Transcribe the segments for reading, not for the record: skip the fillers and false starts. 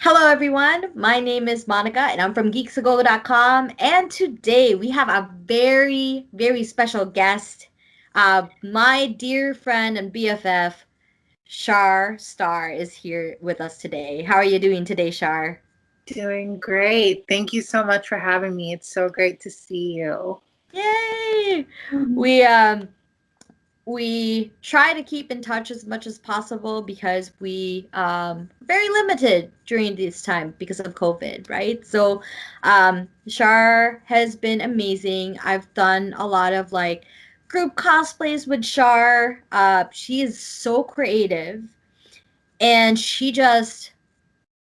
Hello, everyone. My name is Monica, and I'm from geeksagogo.com. And today we have a very, very special guest, my dear friend and BFF, Shar Starr, is here with us today. How are you doing today, Shar? Doing great. Thank you so much for having me. It's so great to see you. Yay! We try to keep in touch as much as possible because we very limited during this time because of COVID, right? So Shar has been amazing. I've done a lot of like group cosplays with Shar. She is so creative, and she just,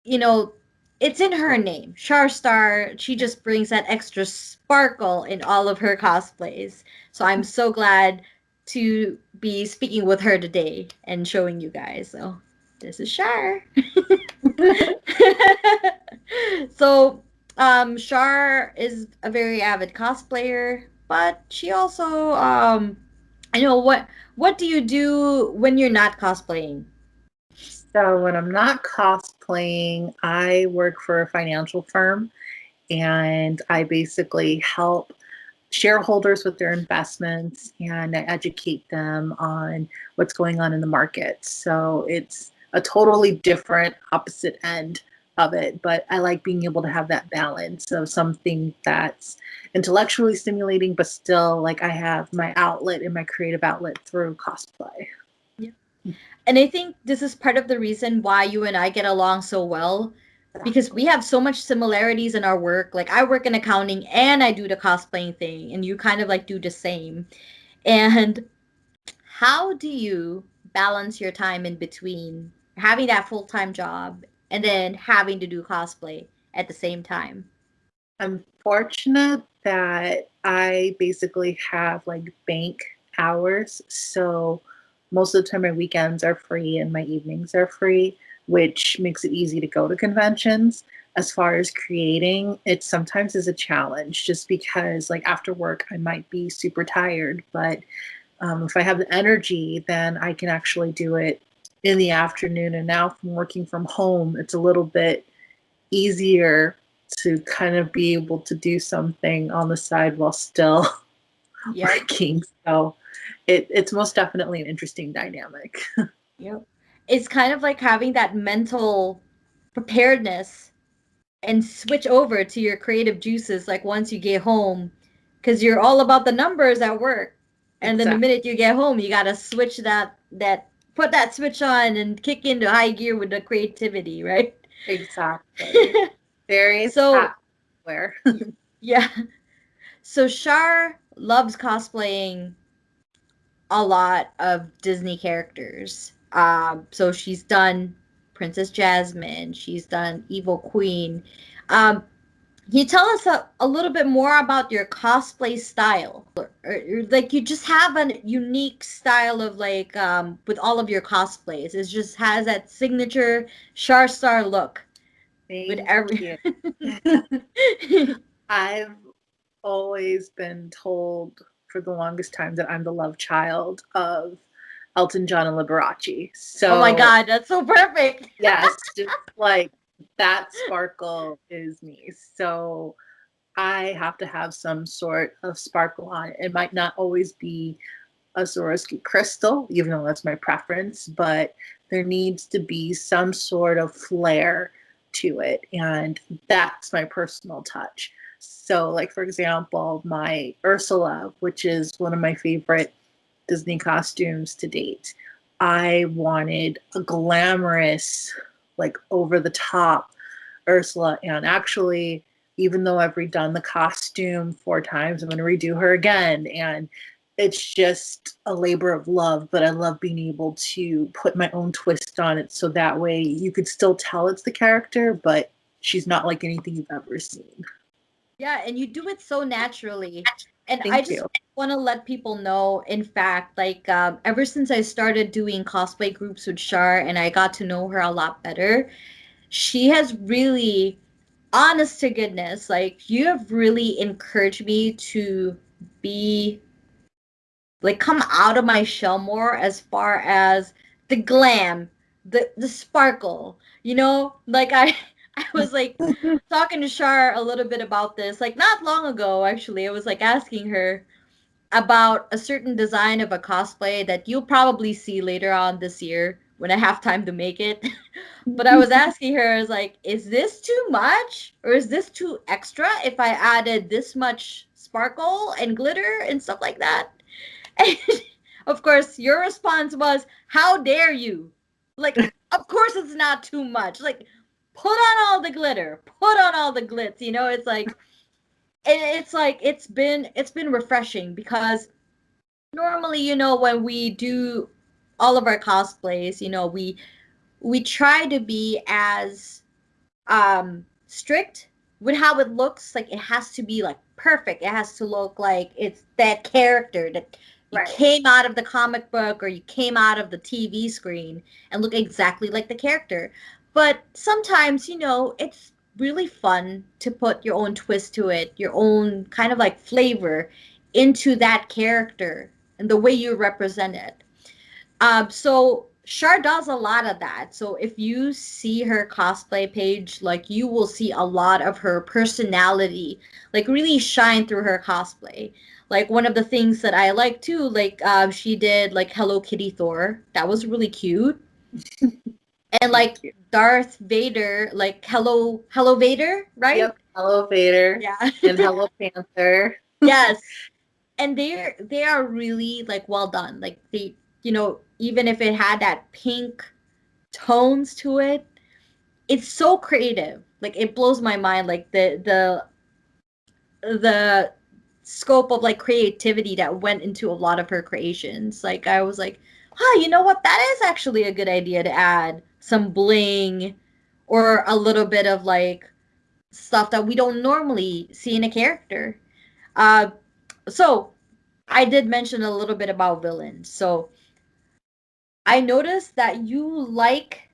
you know, it's in her name, Shar Star. She just brings that extra sparkle in all of her cosplays. So I'm so glad to be speaking with her today and showing you guys. So this is Shar. So Shar is a very avid cosplayer, but she also I know what do you do when you're not cosplaying? So, when I'm not cosplaying, I work for a financial firm and I basically help shareholders with their investments and I educate them on what's going on in the market. So, it's a totally different opposite end of it, but I like being able to have that balance of something that's intellectually stimulating, but still like I have my outlet and my creative outlet through cosplay. And I think this is part of the reason why you and I get along so well because we have so much similarities in our work. Like I work in accounting and I do the cosplaying thing and you kind of like do the same. And how do you balance your time in between having that full-time job and then having to do cosplay at the same time? I'm fortunate that I basically have like bank hours. So most of the time my weekends are free and my evenings are free, which makes it easy to go to conventions. As far as creating, it sometimes is a challenge just because like after work I might be super tired, but if I have the energy, then I can actually do it in the afternoon. And now from working from home, it's a little bit easier to kind of be able to do something on the side while still Yep. working. So it's most definitely an interesting dynamic. Yep. It's kind of like having that mental preparedness and switch over to your creative juices like once you get home because you're all about the numbers at work, and then the Exactly. minute you get home you gotta switch that put that switch on and kick into high gear with the creativity, right? Exactly. Very So hat wear. yeah, so Shar loves cosplaying a lot of Disney characters. So she's done Princess Jasmine, she's done Evil Queen. um Can you tell us a little bit more about your cosplay style? Or, like you just have a unique style of like with all of your cosplays. It just has that signature Shar Star look with Thank every you. I've always been told for the longest time that I'm the love child of Elton John and Liberace. Oh my So god, that's so perfect. yes, just like that sparkle is me. So I have to have some sort of sparkle on it. It might not always be a Swarovski crystal, even though that's my preference, but there needs to be some sort of flair to it. And that's my personal touch. So, like, for example, my Ursula, which is one of my favorite Disney costumes to date, I wanted a glamorous, like, over the top Ursula. And actually, even though I've redone the costume 4 times, I'm going to redo her again. And it's just a labor of love, but I love being able to put my own twist on it so that way you could still tell it's the character, but she's not like anything you've ever seen. Yeah, and you do it so naturally. And I Thank just you. want to let people know, in fact, like ever since I started doing cosplay groups with Shar and I got to know her a lot better, she has really, honest to goodness, like you have really encouraged me to be like come out of my shell more as far as the glam, the sparkle, like I I was like talking to Shar a little bit about this, like not long ago actually. I was like asking her about a certain design of a cosplay that you'll probably see later on this year when I have time to make it. But I was asking her, I was like, is this too much or is this too extra if I added this much sparkle and glitter and stuff like that? And of course, your response was, how dare you? Like, of course it's not too much. Like, put on all the glitter, put on all the glitz, you know, it's like it's been refreshing because normally, you know, when we do all of our cosplays, you know, we try to be as strict with how it looks. Like it has to be like perfect. It has to look like it's that character that you Right. came out of the comic book or you came out of the TV screen and look exactly like the character. But sometimes, you know, it's really fun to put your own twist to it, your own kind of like flavor into that character and the way you represent it. So Shar does a lot of that. So if you see her cosplay page, like you will see a lot of her personality, like really shine through her cosplay. Like one of the things that I like too, like she did like Hello Kitty Thor. That was really cute. And Thank like you. Darth Vader, like Hello Vader, right? Yep. Elevator Yeah. and Hello Panther. Yes. And they are really like well done. Like they, you know, even if it had that pink tones to it, it's so creative. Like it blows my mind. Like the scope of like creativity that went into a lot of her creations. Like I was like, huh, you know what? That is actually a good idea to add some bling or a little bit of like stuff that we don't normally see in a character. Uh, so I did mention a little bit about villains. So I noticed that you like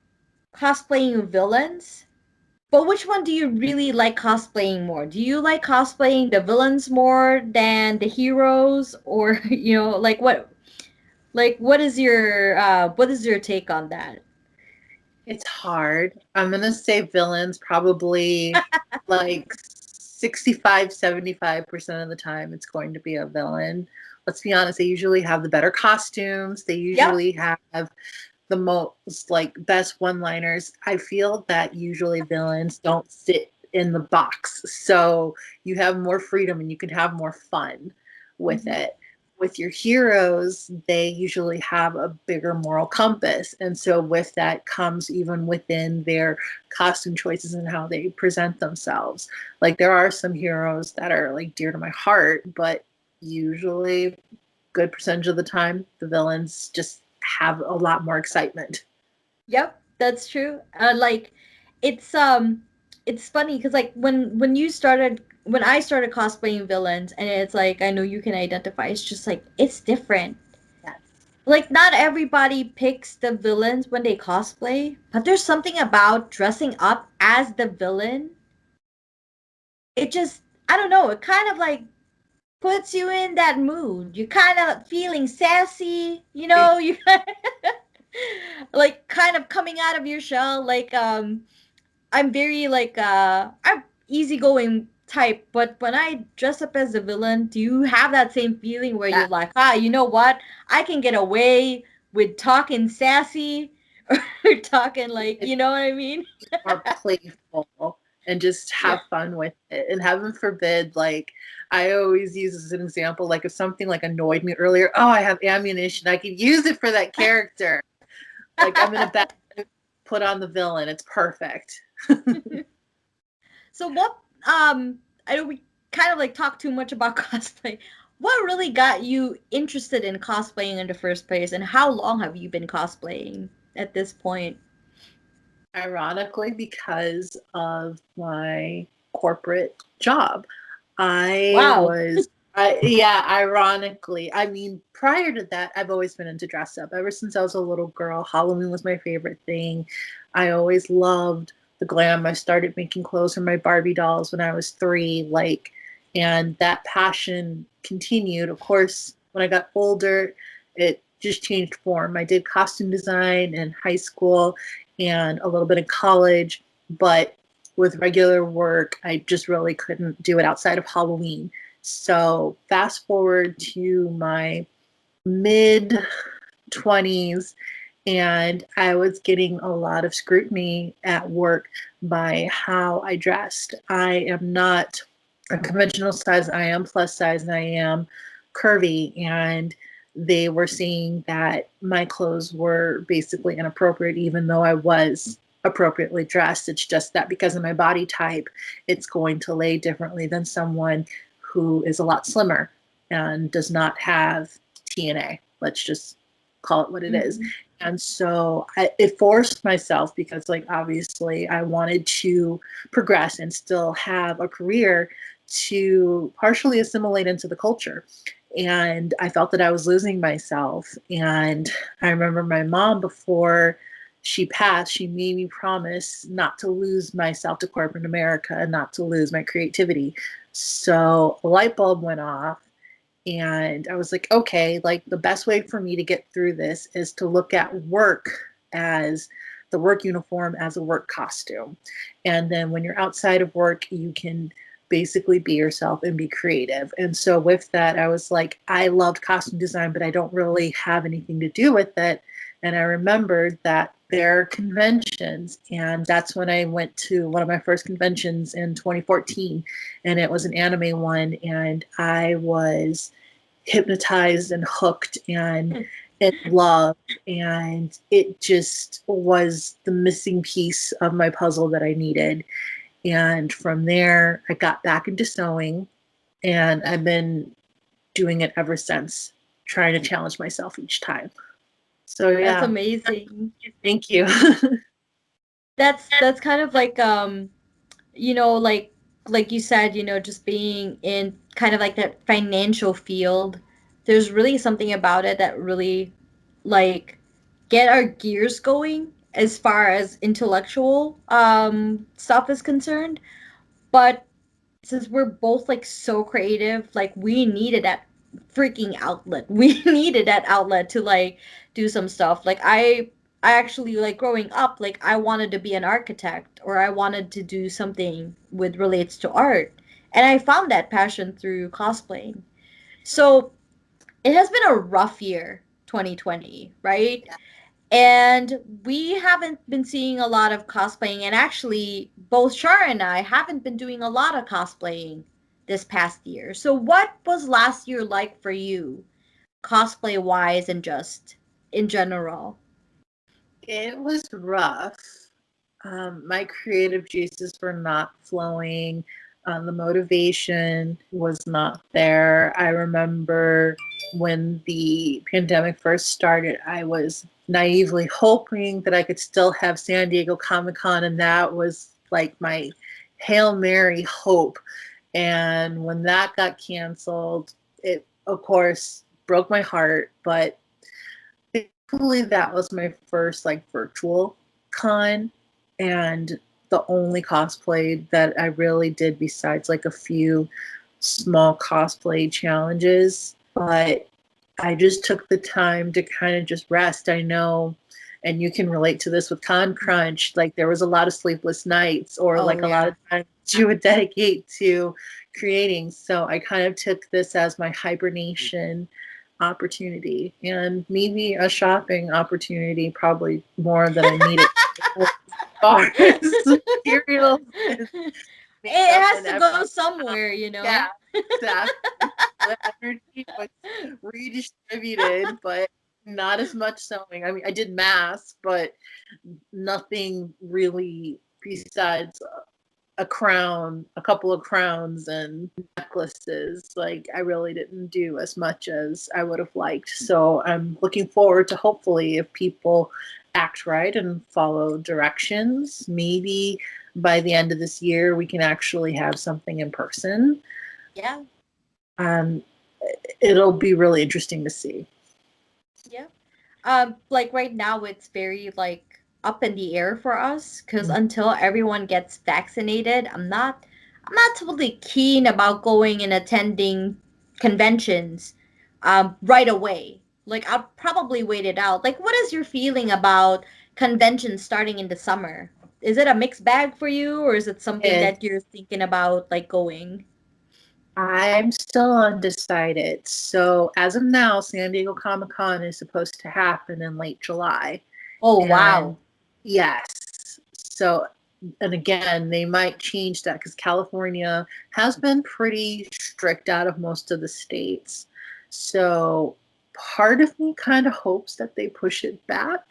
cosplaying villains. But which one do you really like cosplaying more? Do you like cosplaying the villains more than the heroes, or you know, like what is your take on that? It's hard. I'm going to say villains probably like 65, 75% of the time it's going to be a villain. Let's be honest, they usually have the better costumes. They Yep. usually have the most like best one-liners. I feel that usually villains don't sit in the box. So you have more freedom and you can have more fun with Mhm. it. With your heroes, they usually have a bigger moral compass. And so with that comes even within their costume choices and how they present themselves. Like there are some heroes that are like dear to my heart, but usually good percentage of the time the villains just have a lot more excitement. Yep, that's true. Like it's it's funny because like when I started cosplaying villains and it's like I know you can identify, it's just like it's different. Yes. Like not everybody picks the villains when they cosplay, but there's something about dressing up as the villain. It just, I don't know, it kind of like puts you in that mood. You're kind of feeling sassy, you know, you like kind of coming out of your shell. Like I'm very like I'm easygoing type, but when I dress up as a villain, do you have that same feeling where you're Yeah, like, ah, you know what? I can get away with talking sassy or talking like, it's you know what I mean? more playful and just Yeah. have fun with it. And heaven forbid, like I always use as an example, like if something like annoyed me earlier, oh, I have ammunition, I could use it for that character. Like I'm in a bad mood, put on the villain. It's perfect. So what I know we kind of like talk too much about cosplay. What really got you interested in cosplaying in the first place and how long have you been cosplaying at this point? Ironically, because of my corporate job. I Wow. was, yeah, ironically. I mean, prior to that, I've always been into dress up. Ever since I was a little girl, Halloween was my favorite thing. I always loved the glam. I started making clothes for my Barbie dolls when I was 3, like, and that passion continued. Of course, when I got older, it just changed form. I did costume design in high school and a little bit in college, but with regular work, I just really couldn't do it outside of Halloween. So fast forward to my mid 20s, and I was getting a lot of scrutiny at work by how I dressed. I am not a conventional size, I am plus size, and I am curvy. And they were saying that my clothes were basically inappropriate, even though I was appropriately dressed. It's just that because of my body type, it's going to lay differently than someone who is a lot slimmer and does not have TNA. Let's just call it what it is. Mm-hmm. And so it forced myself, because like obviously I wanted to progress and still have a career, to partially assimilate into the culture. And I felt that I was losing myself. And I remember my mom, before she passed, she made me promise not to lose myself to corporate America and not to lose my creativity. So a light bulb went off, and I was like, okay, like the best way for me to get through this is to look at work as the work uniform, as a work costume. And then when you're outside of work, you can basically be yourself and be creative. And so with that, I was like, I loved costume design, but I don't really have anything to do with it. And I remembered that there are conventions, and that's when I went to one of my first conventions in 2014, and it was an anime one, and I was hypnotized and hooked and in love, and it just was the missing piece of my puzzle that I needed. And from there, I got back into sewing, and I've been doing it ever since, trying to challenge myself each time. So That's yeah, amazing. thank you. That's kind of like you know, like you said, you know, just being in kind of like that financial field, there's really something about it that really like get our gears going as far as intellectual stuff is concerned. But since we're both like so creative, like we needed that freaking outlet. We needed that outlet to like do some stuff. Like I actually like growing up, like I wanted to be an architect or I wanted to do something with relates to art. And I found that passion through cosplaying. So it has been a rough year, 2020, right? And we haven't been seeing a lot of cosplaying. And actually, both Shar and I haven't been doing a lot of cosplaying this past year. So, what was last year like for you, cosplay wise and just in general? It was rough. My creative juices were not flowing. The motivation was not there. I remember when the pandemic first started, I was naively hoping that I could still have San Diego Comic Con, and that was like my Hail Mary hope. And when that got canceled, it, of course, broke my heart, but thankfully that was my first like virtual con, and the only cosplay that I really did, besides like a few small cosplay challenges. But I just took the time to kind of just rest. I know, and you can relate to this with con crunch, like there was a lot of sleepless nights, or Oh, like a lot yeah. of time you would dedicate to creating. So I kind of took this as my hibernation opportunity, and maybe a shopping opportunity, probably more than I needed as far as materials and It makeup has and to go everything. somewhere, you Yeah, know? exactly. The energy was redistributed, but not as much sewing. I mean, I did masks, but nothing really besides a crown, a couple of crowns and necklaces. Like I really didn't do as much as I would have liked. So I'm looking forward to, hopefully, if people act right and follow directions, maybe by the end of this year we can actually have something in person. Yeah, Um, it'll be really interesting to see. yeah. Like right now it's very like up in the air for us because until everyone gets vaccinated, I'm not totally keen about going and attending conventions right away. Like I'll probably wait it out. Like what is your feeling about conventions starting in the summer? is it a mixed bag for you, or is it something that It's you're thinking about like going? I'm still undecided. So as of now, San Diego Comic-Con is supposed to happen in late July. Oh, And wow. yes, so and again, they might change that because California has been pretty strict out of most of the states. So part of me kind of hopes that they push it back,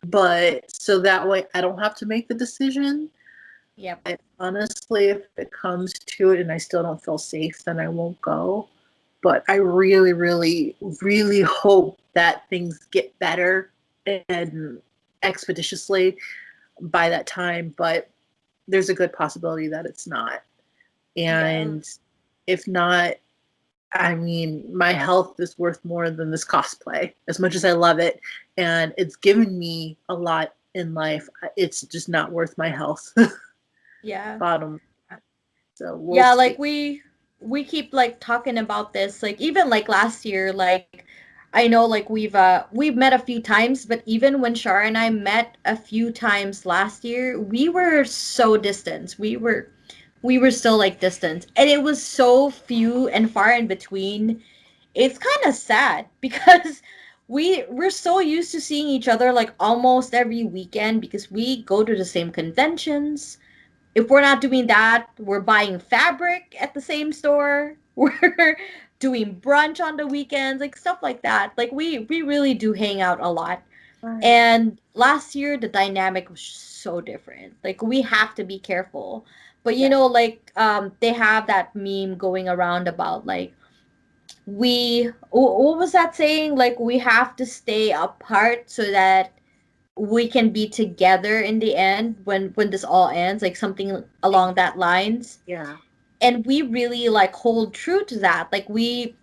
but so that way I don't have to make the decision. Yep. Honestly, if it comes to it and I still don't feel safe, then I won't go. But I really, really, really hope that things get better and expeditiously by that time. But there's a good possibility that it's not. Yeah. And if not, I mean, my health is worth more than this cosplay, as much as I love it. And it's given me a lot in life. It's just not worth my health. Yeah. Bottom. So we'll Yeah, like see. we keep like talking about this, like even like last year, like I know like we've met a few times, but even when Shar and I met a few times last year, we were so distant. We were still like distant. And it was so few and far in between. It's kind of sad because we're so used to seeing each other like almost every weekend because we go to the same conventions. If we're not doing that, we're buying fabric at the same store. We're doing brunch on the weekends, like stuff like that. Like we really do hang out a lot. Right. And last year the dynamic was so different. Like we have to be careful. But Yeah. like they have that meme going around about like what was that saying? Like we have to stay apart so that we can be together in the end when this all ends, like something along that lines. Yeah. And we really like hold true to that. Like we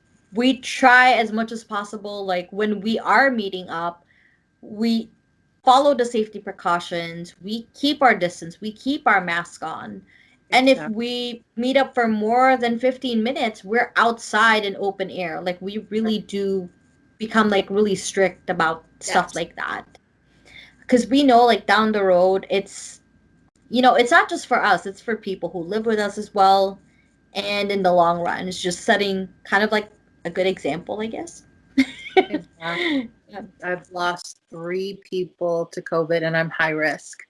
try as much as possible, like when we are meeting up, we follow the safety precautions, we keep our distance, we keep our mask on. And if Exactly. we meet up for more than 15 minutes, we're outside in open air. Like we really do become like really strict about stuff Yes. like that, because we know like down the road it's not just for us, it's for people who live with us as well. And in the long run it's just setting kind of like a good example, I guess. Exactly. Yeah. I've lost 3 people to COVID and I'm high risk.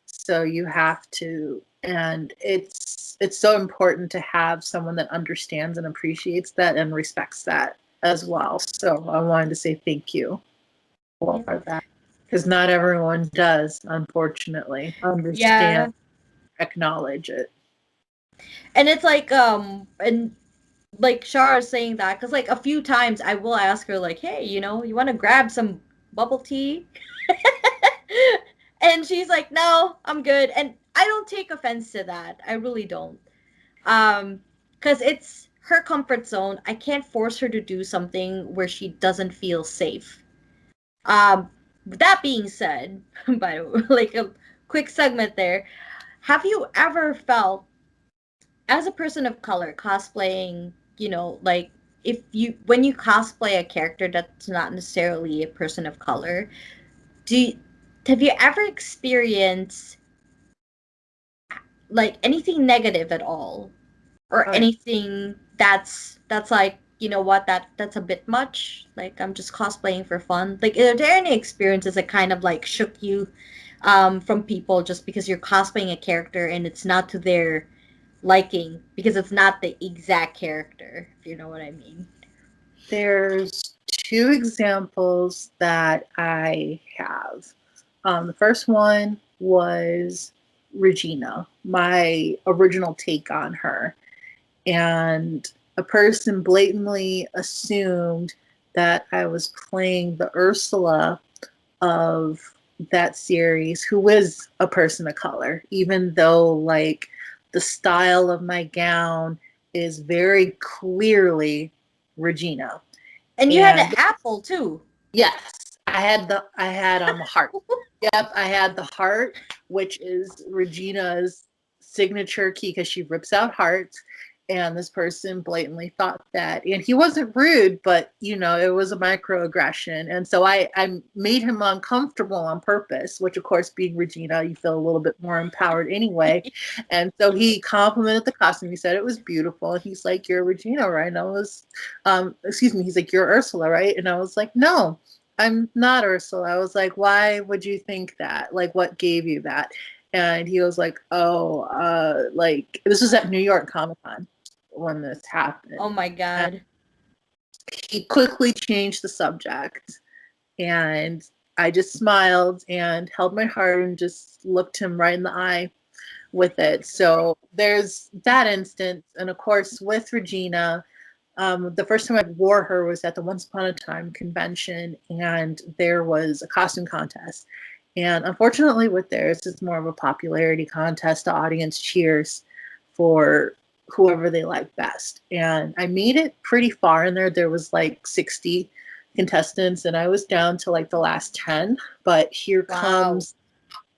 So you have to, and it's so important to have someone that understands and appreciates that and respects that as well. So I wanted to say thank you for Yeah. that because not everyone does, unfortunately, understand, Yeah. acknowledge it. And it's like and like Shar is saying that because like a few times I will ask her like, hey, you want to grab some bubble tea? And she's like, no, I'm good. And I don't take offense to that, I really don't. Because it's her comfort zone. I can't force her to do something where she doesn't feel safe. That being said, by the way, like a quick segment there, have you ever felt as a person of color cosplaying, like if you when you cosplay a character that's not necessarily a person of color, do you, have you ever experienced like anything negative at all, or Oh, yeah. anything that's like, what, that's a bit much, like I'm just cosplaying for fun? Like are there any experiences that kind of like shook you from people just because you're cosplaying a character and it's not to their liking because it's not the exact character, if you know what I mean? There's 2 examples that I have. The first one was Regina, my original take on her. And a person blatantly assumed that I was playing the Ursula of that series, who is a person of color, even though, like, the style of my gown is very clearly Regina. And you had an And apple too. yes, I had heart. Yep, I had the heart, which is Regina's signature key because she rips out hearts. And this person blatantly thought that, and he wasn't rude, but it was a microaggression. And so I made him uncomfortable on purpose, which of course, being Regina, you feel a little bit more empowered anyway. And so he complimented the costume. He said it was beautiful. And he's like, "You're Regina, right?" And I was, excuse me, he's like, "You're Ursula, right?" And I was like, "No, I'm not Ursula." I was like, "Why would you think that? Like, what gave you that?" And he was like, "Oh, like this was at New York Comic Con when this happened." Oh my And God. he quickly changed the subject, and I just smiled and held my heart and just looked him right in the eye with it. So there's that instance. And of course, with Regina, the first time I wore her was at the Once Upon a Time convention, and there was a costume contest. And unfortunately, with theirs, it's more of a popularity contest. The audience cheers for whoever they like best. And I made it pretty far in there. There was like 60 contestants, and I was down to like the last 10. But here Wow. comes,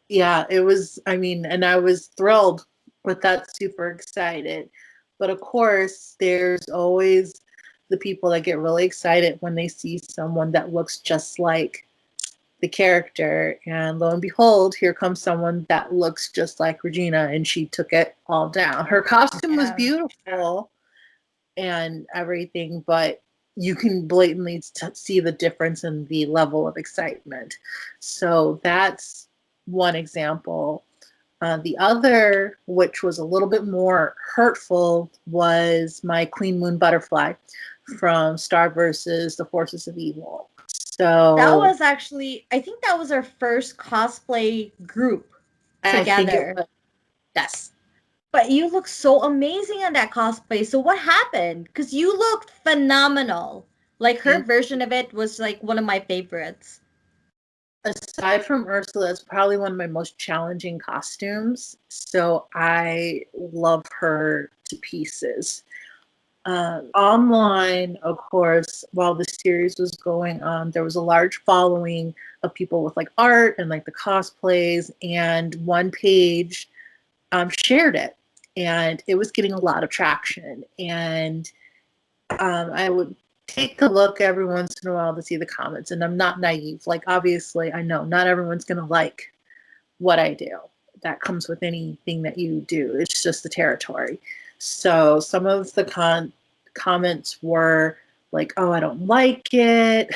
yeah, it was, I mean, and I was thrilled with that, super excited. But of course, there's always the people that get really excited when they see someone that looks just like the character. And lo and behold, here comes someone that looks just like Regina, and she took it all down. Her costume was Yeah. beautiful and everything, but you can blatantly see the difference in the level of excitement. So that's one example. The other, which was a little bit more hurtful, was my Queen Moon Butterfly from Star versus the Forces of Evil. That So was actually, I think that was our first cosplay group I think it together. was, yes. But you look so amazing in that cosplay. So what happened? Because you looked phenomenal. Like her version of it was like one of my favorites. Aside from Ursula, it's probably one of my most challenging costumes. So I love her to pieces. Online, of course, while the series was going on, there was a large following of people with like art and like the cosplays, and one page shared it, and it was getting a lot of traction. And I would take a look every once in a while to see the comments, and I'm not naive. Like, obviously, I know not everyone's going to like what I do. That comes with anything that you do. It's just the territory. So some of the comments were like, "Oh, I don't like it.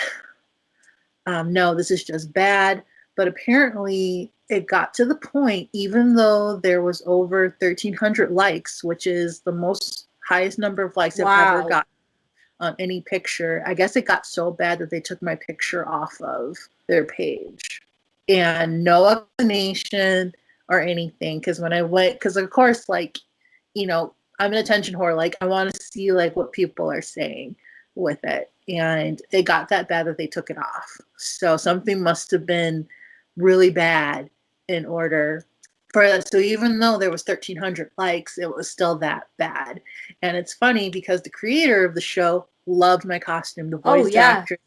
No, this is just bad." But apparently, it got to the point, even though there was over 1,300 likes, which is the most highest number of likes I've ever Wow. got on any picture. I guess it got so bad that they took my picture off of their page. And no explanation or anything. Because when I went, because of course, like, I'm an attention whore. Like, I want to see like what people are saying with it. And it got that bad that they took it off. So something must have been really bad in order for that. So even though there was 1,300 likes, it was still that bad. And it's funny because the creator of the show loved my costume. The Oh voice yeah. actress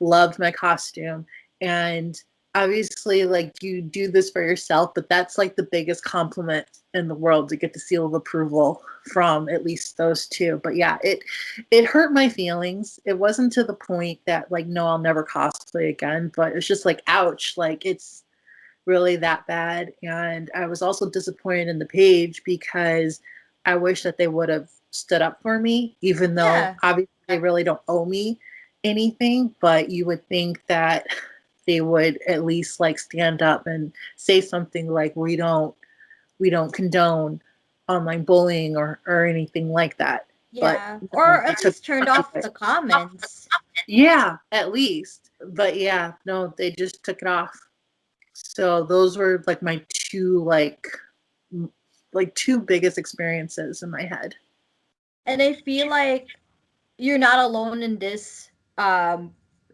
loved my costume. And obviously, like, you do this for yourself, but that's like the biggest compliment in the world, to get the seal of approval from at least those two. But yeah, it hurt my feelings. It wasn't to the point that like, no, I'll never cosplay again, but it's just like, ouch, like, it's really that bad. And I was also disappointed in the page because I wish that they would have stood up for me, even though Yeah. obviously they really don't owe me anything. But you would think that they would at least like stand up and say something like, we don't condone online bullying or anything like that. But Yeah. no, Or they at took least turned off the comments. yeah, at least. But yeah, no, they just took it off. So those were like my two like two biggest experiences in my head. And I feel like you're not alone in this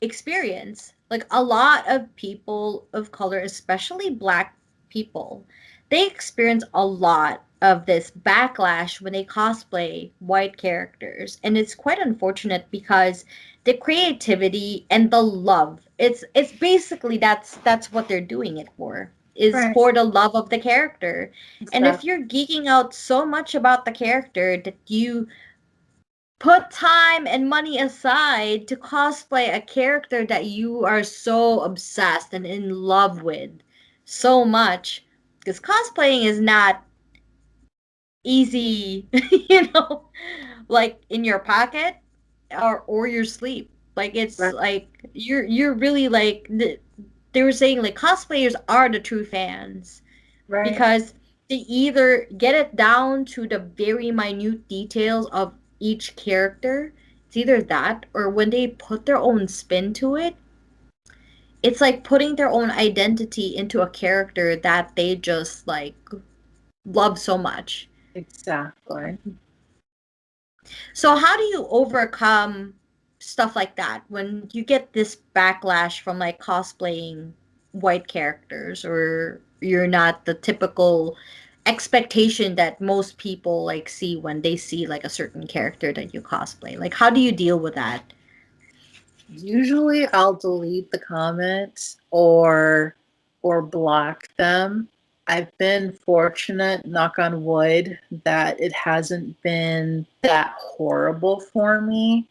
experience. Like a lot of people of color, especially black people, they experience a lot of this backlash when they cosplay white characters. And it's quite unfortunate because the creativity and the love, it's basically that's what they're doing it for. is Right. for the love of the character. And if Exactly. you're geeking out so much about the character that you put time and money aside to cosplay a character that you are so obsessed and in love with so much, because cosplaying is not easy, like in your pocket or your sleep. Like it's Right. like you're really like they were saying like cosplayers are the true fans Right. because they either get it down to the very minute details of each character. It's either that or when they put their own spin to it, it's like putting their own identity into a character that they just like love so much. Exactly. So how do you overcome stuff like that when you get this backlash from like cosplaying white characters or you're not the typical expectation that most people like see when they see like a certain character that you cosplay? Like how do you deal with that? Usually I'll delete the comments or block them. I've been fortunate, knock on wood, that it hasn't been that horrible for me.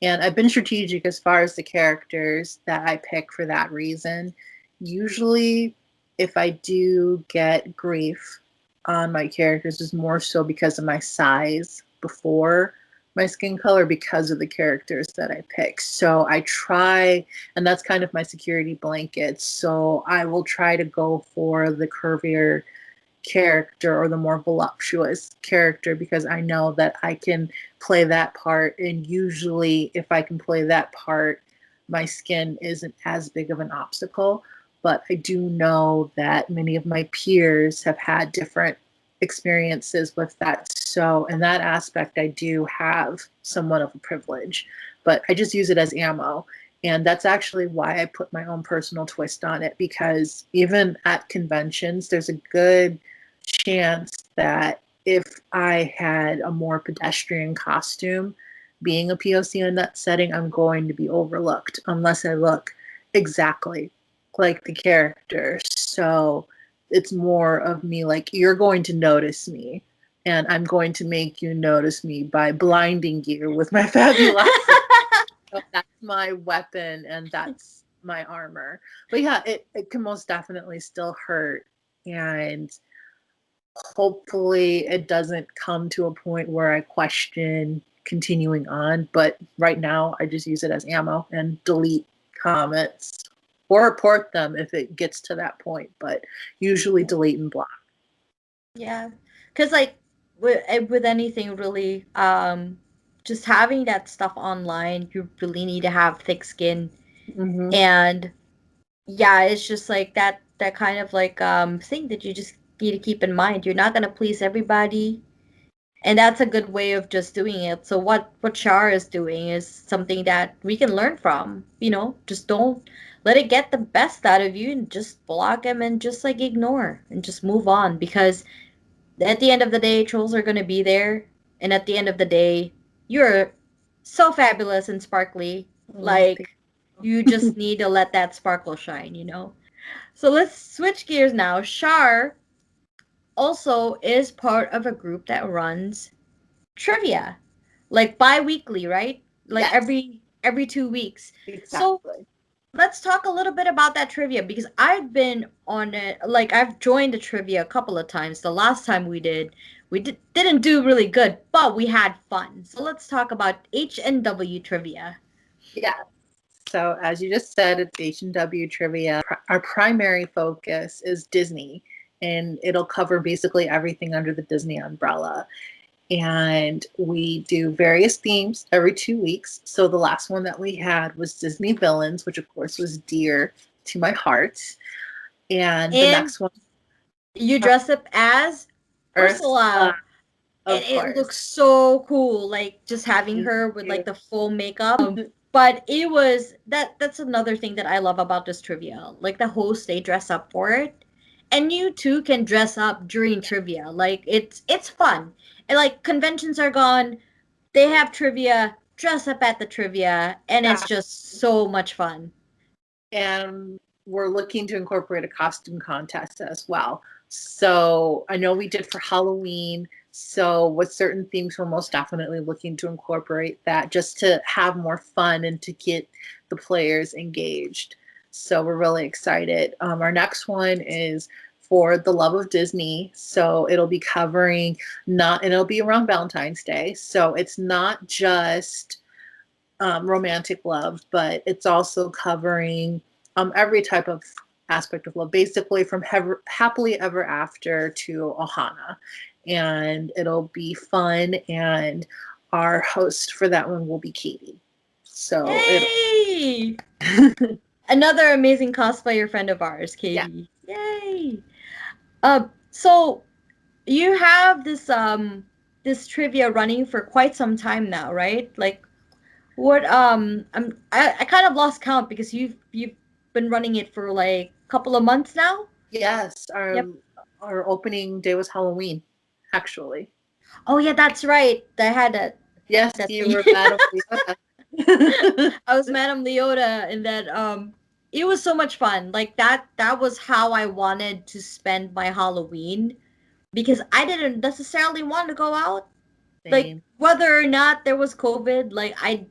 And I've been strategic as far as the characters that I pick for that reason. Usually, if I do get grief on my characters, is more so because of my size before my skin color, because of the characters that I pick. So I try, and that's kind of my security blanket. So I will try to go for the curvier character or the more voluptuous character because I know that I can play that part. And usually, if I can play that part, my skin isn't as big of an obstacle. But I do know that many of my peers have had different experiences with that. So, in that aspect, I do have somewhat of a privilege, but I just use it as ammo. And that's actually why I put my own personal twist on it because even at conventions, there's a good chance that if I had a more pedestrian costume, being a POC in that setting, I'm going to be overlooked unless I look exactly like the character. So it's more of me like, you're going to notice me, and I'm going to make you notice me by blinding you with my fabulous. So that's my weapon and that's my armor. But yeah, it can most definitely still hurt. And hopefully it doesn't come to a point where I question continuing on. But right now, I just use it as ammo and delete comments or report them if it gets to that point. But usually delete and block. Yeah, because like with anything really, just having that stuff online, you really need to have thick skin. Mm-hmm. And yeah, it's just like that kind of like thing that you just need to keep in mind. You're not gonna please everybody, and that's a good way of just doing it. So what Shar is doing is something that we can learn from. Just don't let it get the best out of you, and just block him and just like ignore and just move on because at the end of the day, trolls are going to be there. And at the end of the day, you're so fabulous and sparkly. Oh, Like, you just need to let that sparkle shine. So let's switch gears now. Shar also is part of a group that runs trivia, like bi-weekly, right? Like yes, every 2 weeks. So exactly. let's talk a little bit about that trivia because I've been on it. Like I've joined the trivia a couple of times. The last time we didn't do really good, but we had fun. So let's talk about H&W Trivia. Yeah. So as you just said, it's H&W Trivia. Our primary focus is Disney, and it'll cover basically everything under the Disney umbrella. And we do various themes every 2 weeks. So the last one that we had was Disney villains, which of course was dear to my heart. And the And next one, you dress up as Ursula, Ursula. And of it course. looks so cool, like just having Thank her with you. like the full makeup. But it was that's another thing that I love about this trivia. Like the hosts, they dress up for it. And you too can dress up during trivia. Like it's fun. And like conventions are gone, they have trivia, dress up at the trivia, and it's just so much fun. And we're looking to incorporate a costume contest as well. So I know we did for Halloween. So with certain themes, we're most definitely looking to incorporate that just to have more fun and to get the players engaged. So we're really excited. Our next one is for the love of Disney. So it'll be covering not, and it'll be around Valentine's Day. So it's not just romantic love, but it's also covering every type of aspect of love, basically from happily ever after to Ohana. And it'll be fun. And our host for that one will be Katie. So Yay! Another amazing cosplayer friend of ours, yeah. Katie. Yay! So you have this trivia running for quite some time now, right? Like what I kind of lost count because you've been running it for like a couple of months now? Yes, Yep. our opening day was Halloween, actually. Oh yeah, that's right. I had that. Yes, That's you me. were Madam Leota. I was Madame Leota and that it was so much fun. Like that was how I wanted to spend my Halloween because I didn't necessarily want to go out. Like Same. whether or not there was COVID, like I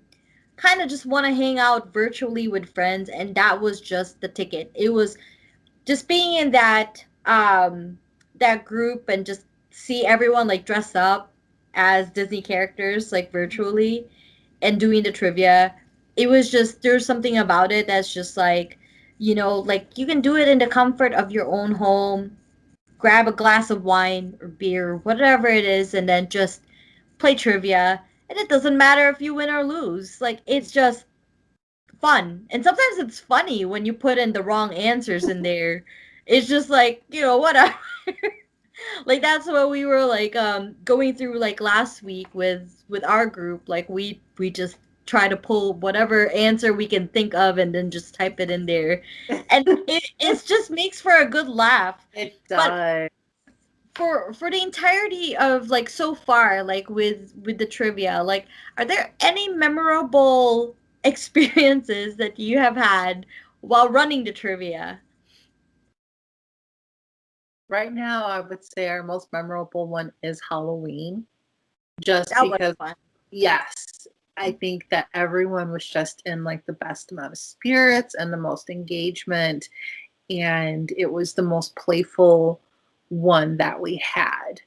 kind of just want to hang out virtually with friends and that was just the ticket. It was just being in that group and just see everyone like dress up as Disney characters like virtually and doing the trivia. It was just there's something about it that's just like like you can do it in the comfort of your own home, grab a glass of wine or beer, whatever it is, and then just play trivia. And it doesn't matter if you win or lose. Like it's just fun. And sometimes it's funny when you put in the wrong answers in there. It's just like, whatever. Like that's what we were like going through like last week with our group. Like we just try to pull whatever answer we can think of and then just type it in there. And it just makes for a good laugh. It But does. for the entirety of like so far like with the trivia, like are there any memorable experiences that you have had while running the trivia? Right now, I would say our most memorable one is Halloween, just That was because, fun. yes, I think that everyone was just in like the best amount of spirits and the most engagement, and it was the most playful one that we had.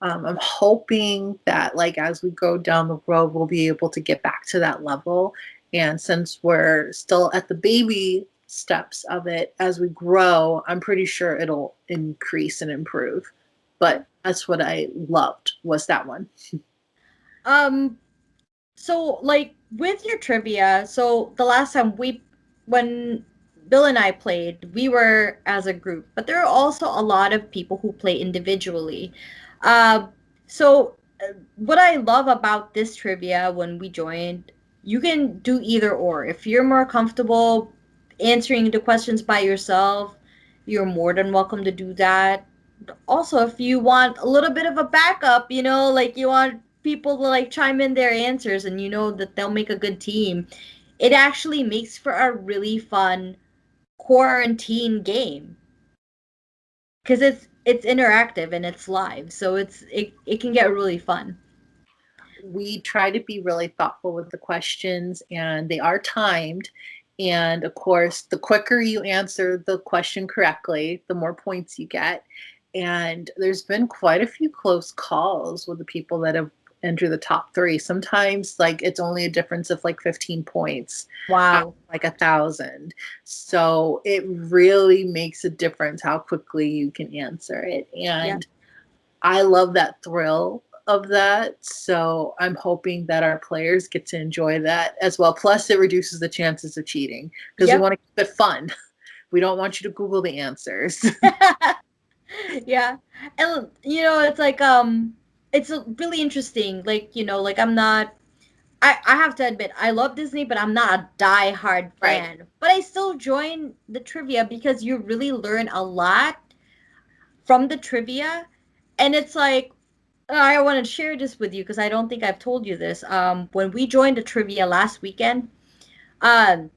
I'm hoping that, like, as we go down the road, we'll be able to get back to that level. And since we're still at the baby steps of it, as we grow, I'm pretty sure it'll increase and improve. But that's what I loved was that one. um so like with your trivia, so the last time when Bill and I played, we were as a group, but there are also a lot of people who play individually. Uh, so what I love about this trivia when we joined, you can do either or. If you're more comfortable answering the questions by yourself, you're more than welcome to do that. Also, if you want a little bit of a backup, like you want people to like chime in their answers and you know that they'll make a good team, it actually makes for a really fun quarantine game because it's interactive and it's live, so it can get really fun. We try to be really thoughtful with the questions, and they are timed. And of course, the quicker you answer the question correctly, the more points you get. And there's been quite a few close calls with the people that have entered the top three. Sometimes, like, it's only a difference of like 15 points out of Wow. like 1,000. So it really makes a difference how quickly you can answer it. Yeah. And I love that thrill of that. So I'm hoping that our players get to enjoy that as well. Plus, it reduces the chances of cheating because we Yep. want to keep it fun. We don't want you to Google the answers. Yeah. And it's like it's really interesting. Like, like I'm not I have to admit, I love Disney, but I'm not a die-hard Right. fan. But I still join the trivia because you really learn a lot from the trivia. And it's like, I want to share this with you because I don't think I've told you this. When we joined the trivia last weekend, um,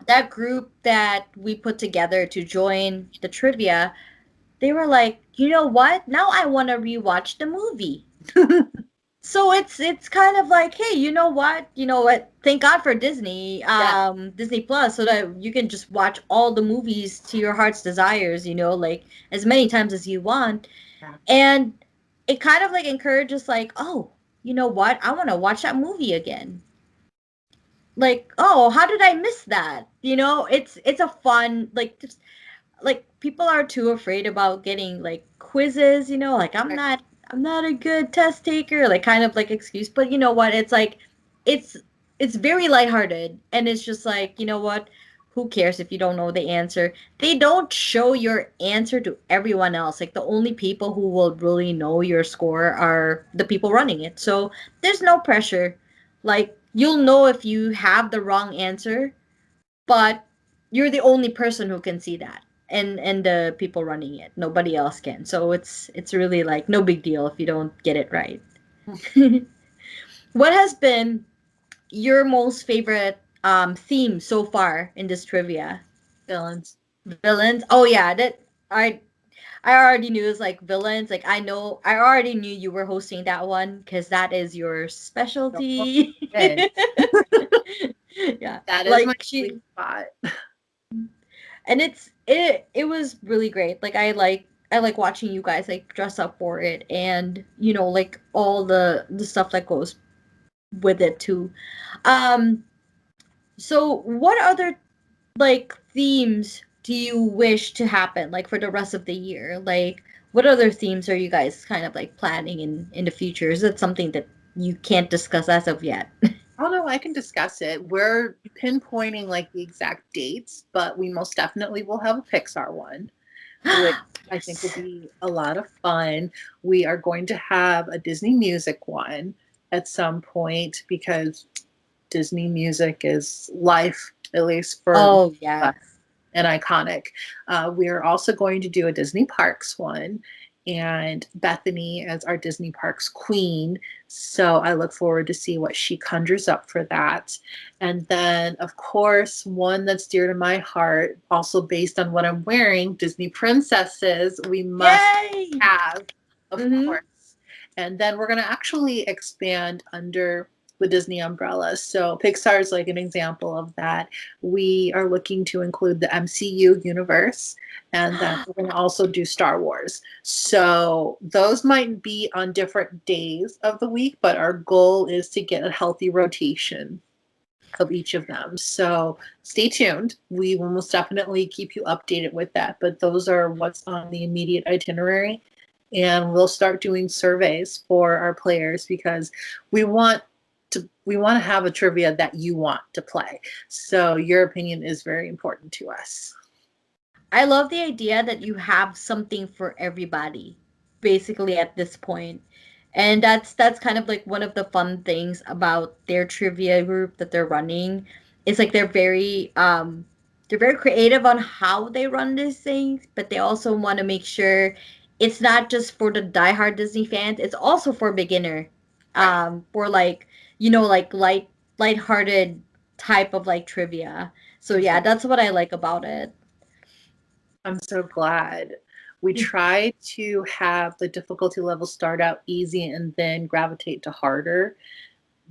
that group that we put together to join the trivia, they were like, you know what? Now I want to rewatch the movie. So it's kind of like, hey, you know what? You know what? Thank God for Disney, Yeah. Disney Plus, so that you can just watch all the movies to your heart's desires, like as many times as you want. Yeah. And it kind of like encourages like, oh, you know what? I want to watch that movie again. Like, oh, how did I miss that? It's a fun just like people are too afraid about getting like quizzes, like I'm not a good test taker, like kind of like excuse, but you know what? It's like it's it's very lighthearted and it's just like, you know what? Who cares if you don't know the answer? They don't show your answer to everyone else. Like the only people who will really know your score are the people running it. So there's no pressure. Like you'll know if you have the wrong answer, but you're the only person who can see that, and the people running it, nobody else can. So it's really like no big deal if you don't get it right. What has been your most favorite theme so far in this trivia? Villains. Villains? Oh yeah, that I already knew it was like villains. Like I already knew you were hosting that one because that is your No, specialty. good. Yeah, That is my like sweet she spot. and it was really great. Like I like watching you guys like dress up for it, and like all the stuff that goes with it too. Um, so what other like themes do you wish to happen like for the rest of the year? Like what other themes are you guys kind of like planning in the future? Is it something that you can't discuss as of yet? Oh no, I can discuss it. We're pinpointing like the exact dates, but we most definitely will have a Pixar one, which I think will Yes. be a lot of fun. We are going to have a Disney music one at some point because Disney music is life, at least for Oh us, yes. and iconic. We are also going to do a Disney Parks one, and Bethany as our Disney Parks queen. So I look forward to see what she conjures up for that. And then, of course, one that's dear to my heart, also based on what I'm wearing, Disney princesses. We must Yay! have, of Mm-hmm. course. And then we're going to actually expand under the Disney umbrella. So Pixar is like an example of that. We are looking to include the MCU universe, and then we're going to also do Star Wars. So those might be on different days of the week, but our goal is to get a healthy rotation of each of them. So stay tuned. We will most definitely keep you updated with that. But those are what's on the immediate itinerary. And we'll start doing surveys for our players because we want we want to have a trivia that you want to play. So your opinion is very important to us. I love the idea that you have something for everybody, basically at this point. And that's kind of like one of the fun things about their trivia group that they're running. It's like they're very creative on how they run these things, but they also want to make sure it's not just for the diehard Disney fans, it's also for beginner. Right. For like, like lighthearted type of like trivia. So yeah, Exactly. that's what I like about it. I'm so glad. We try to have the difficulty level start out easy and then gravitate to harder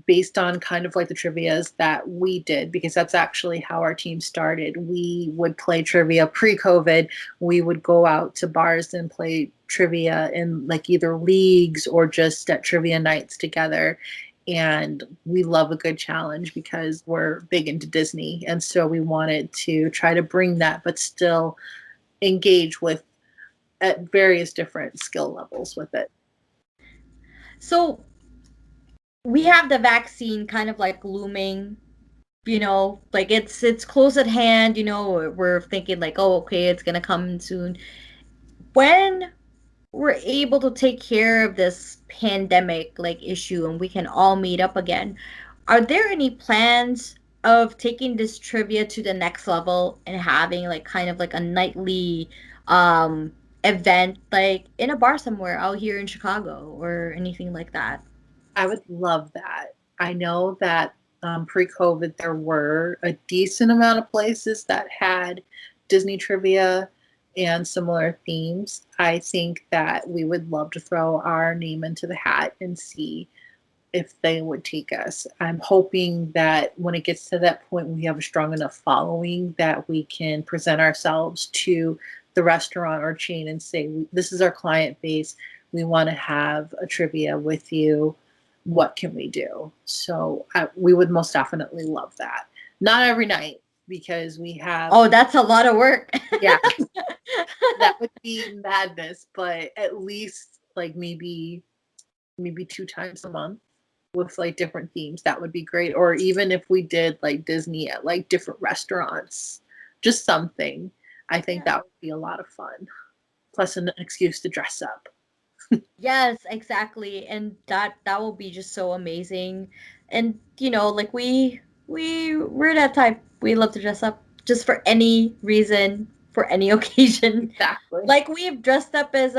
based on kind of like the trivias that we did, because that's actually how our team started. We would play trivia pre-COVID. We would go out to bars and play trivia in like either leagues or just at trivia nights together. And we love a good challenge because we're big into Disney. And so we wanted to try to bring that, but still engage with at various different skill levels with it. So we have the vaccine kind of like looming, like it's close at hand, we're thinking like, oh, okay, it's gonna come soon. When we're able to take care of this pandemic like issue and we can all meet up again, are there any plans of taking this trivia to the next level and having like kind of like a nightly um event like in a bar somewhere out here in Chicago or anything like that? I would love that. I know that Pre-COVID, there were a decent amount of places that had Disney trivia and similar themes. I think that we would love to throw our name into the hat and see if they would take us. I'm hoping that when it gets to that point, we have a strong enough following that we can present ourselves to the restaurant or chain and say, this is our client base. We want to have a trivia with you. What can we do? So we would most definitely love that. Not every night because we have. Oh, that's a lot of work. Yeah, that would be madness, but at least like maybe 2 times a month with like different themes, that would be great. Or even if we did like Disney at like different restaurants, just something. I think that would be a lot of fun. Plus an excuse to dress up. Yes, exactly. And that will be just so amazing. And like we're that type. We love to dress up just for any reason, for any occasion. Exactly. Like we've dressed up as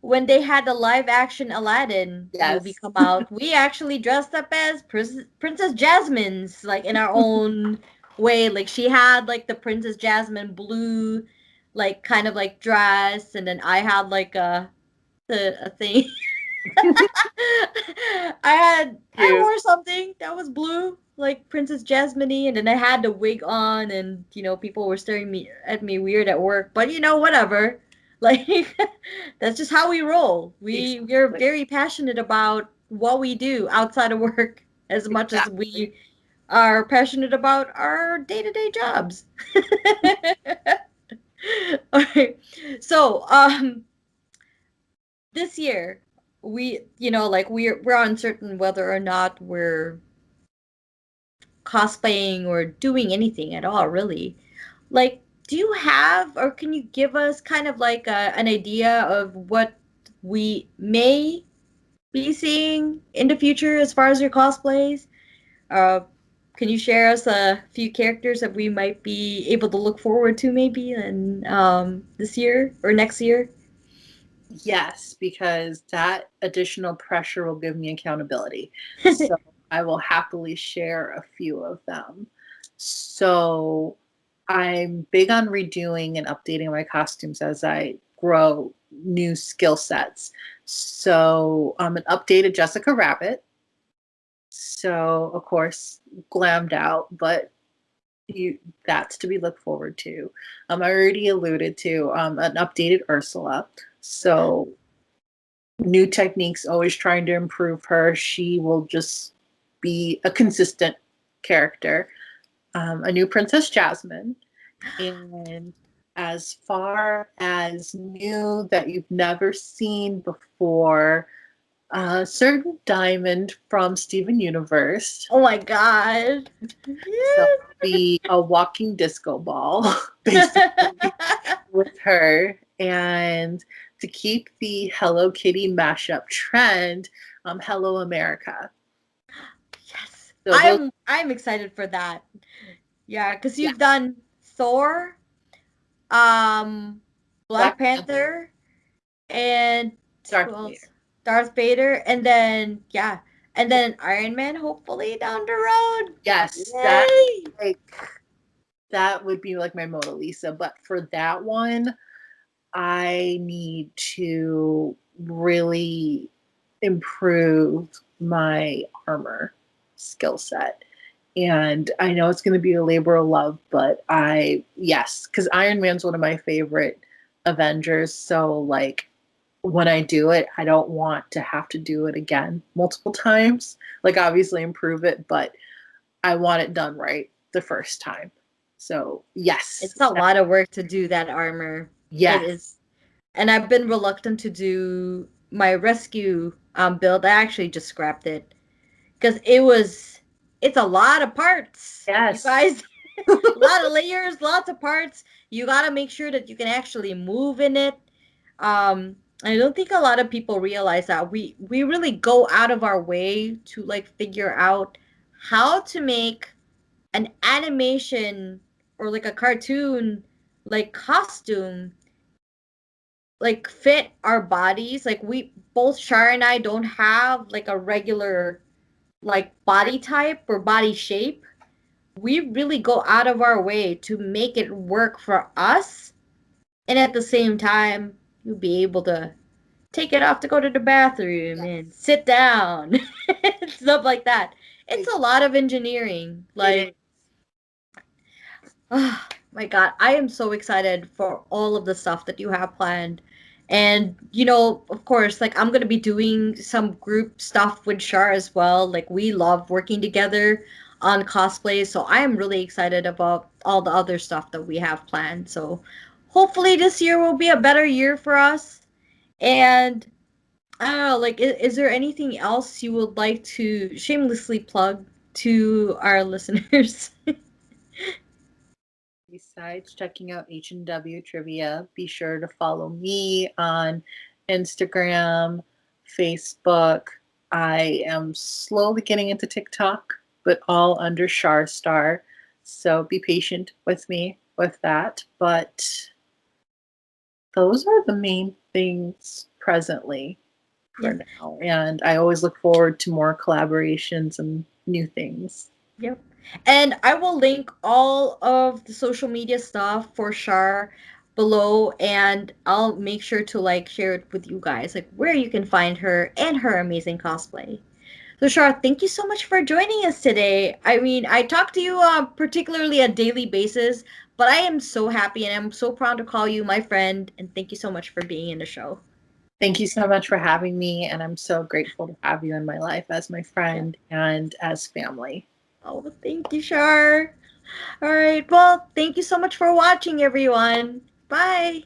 when they had the live action Aladdin movie Yes. come out, we actually dressed up as Princess Jasmine's, like in our own way. Like she had like the Princess Jasmine blue, like kind of like dress, and then I had like a thing. I Cute. wore something that was blue, like Princess Jasmine, and then I had the wig on, and people were staring at me weird at work. But whatever. Like that's just how we roll. We're Exactly. very passionate about what we do outside of work as much as Exactly. we are passionate about our day-to-day jobs. Okay. So, this year we like we're uncertain whether or not we're cosplaying or doing anything at all, really. Like, do you have, or can you give us kind of like an idea of what we may be seeing in the future as far as your cosplays? uh can you share us a few characters that we might be able to look forward to maybe in this year or next year? Yes, because that additional pressure will give me accountability. So I will happily share a few of them. So I'm big on redoing and updating my costumes as I grow new skill sets. So I'm an updated Jessica Rabbit. So of course, glammed out, but that's to be looked forward to. I already alluded to an updated Ursula. So new techniques, always trying to improve her. She will just be a consistent character. A new Princess Jasmine. And as far as new that you've never seen before, a certain diamond from Steven Universe. Oh my god. So be a walking disco ball, basically, with her. And to keep the Hello Kitty mashup trend, Hello America. Yes. So those, I'm excited for that. Yeah, because yeah, you've done Thor, um, Black Black Panther, Panther, and Darth who Vader. else? Darth Vader, and then yeah, and then Iron Man hopefully down the road. Yes, that Yay! like that would be like my Mona Lisa. But for that one, I need to really improve my armor skill set. And I know it's going to be a labor of love, but yes, because Iron Man's one of my favorite Avengers. So, like, when I do it, I don't want to have to do it again multiple times. Like, obviously, improve it, but I want it done right the first time. So, yes, It's a lot of work to do that armor. It yes, is, and I've been reluctant to do my rescue build. I actually just scrapped it because it's a lot of parts, you yes, guys. A lot of layers, lots of parts. You got to make sure that you can actually move in it. I don't think a lot of people realize that we really go out of our way to like figure out how to make an animation or like a cartoon like costume like fit our bodies. Like we both Shar and I don't have like a regular like body type or body shape, we really go out of our way to make it work for us. And at the same time, you'll be able to take it off to go to the bathroom and Yes. sit down, stuff like that. It's Like, a lot of engineering. it is. Like, oh my God, I am so excited for all of the stuff that you have planned. And, of course, like I'm going to be doing some group stuff with Shar as well. Like, we love working together on cosplay. So I am really excited about all the other stuff that we have planned. So hopefully this year will be a better year for us. And I don't know, like, is there anything else you would like to shamelessly plug to our listeners? Besides checking out H&W Trivia, be sure to follow me on Instagram, Facebook. I am slowly getting into TikTok, but all under Shar Starr. So be patient with me with that. But those are the main things presently for Yep. now. And I always look forward to more collaborations and new things. Yep. And I will link all of the social media stuff for Shar below, and I'll make sure to like share it with you guys, like where you can find her and her amazing cosplay. So Shar, thank you so much for joining us today. I mean, I talk to you particularly a daily basis, but I am so happy and I'm so proud to call you my friend, and thank you so much for being in the show. Thank you so much for having me, and I'm so grateful to have you in my life as my Yeah. friend and as family. Oh, thank you, Shar. All right. Well, thank you so much for watching, everyone. Bye.